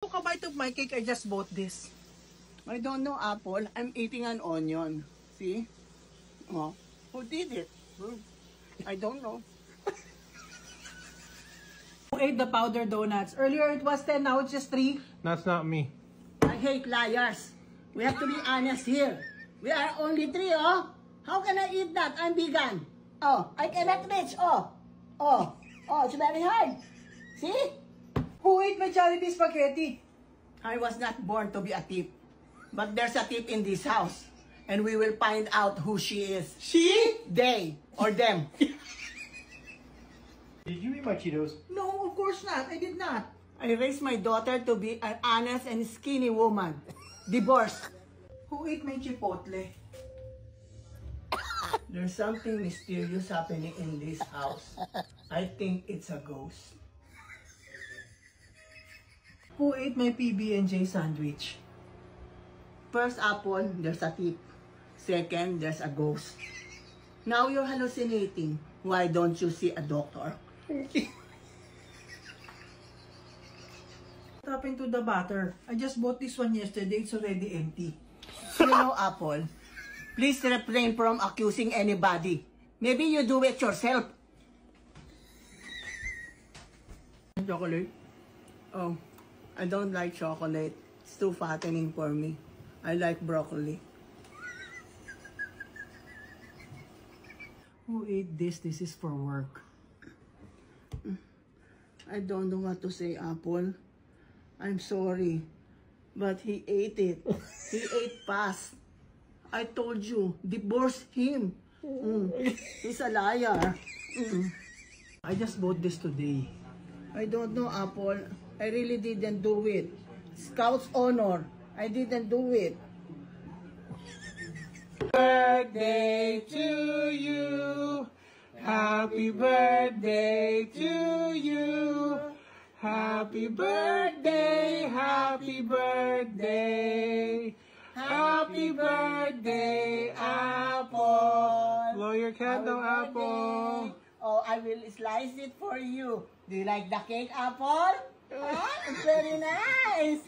Took a bite of my cake, I just bought this. I don't know, Apple. I'm eating an onion. See? Oh, who did it? I don't know. Who ate the powdered donuts? Earlier it was 10, now it's just 3. That's not me. I hate liars. We have to be honest here. We are only 3, oh. How can I eat that? I'm vegan. Oh, I cannot reach. Oh, it's very hard. See? Who ate my Jollibee spaghetti? I was not born to be a thief. But there's a thief in this house. And we will find out who she is. She? They or them. Did you eat my Cheetos? No, of course not. I did not. I raised my daughter to be an honest and skinny woman. Divorced. Who ate my Chipotle? There's something mysterious happening in this house. I think it's a ghost. Who ate my PB&J sandwich? First, Apple, there's a thief. Second, there's a ghost. Now you're hallucinating. Why don't you see a doctor? What happened to the butter? I just bought this one yesterday. It's already empty. You know, Apple, please refrain from accusing anybody. Maybe you do it yourself. Chocolate? Oh, I don't like chocolate. It's too fattening for me. I like broccoli. Who ate this? This is for work. I don't know what to say, Apple. I'm sorry. But he ate it. He ate fast. I told you, divorce him. He's a liar. I just bought this today. I don't know, Apple. I really didn't do it. Scout's honor. I didn't do it. Birthday to you. Happy birthday to you. Happy birthday, happy birthday. Happy birthday, Apple. Blow your candle, Apple. Oh, I will slice it for you. Do you like the cake, Apple? Oh, it's very nice.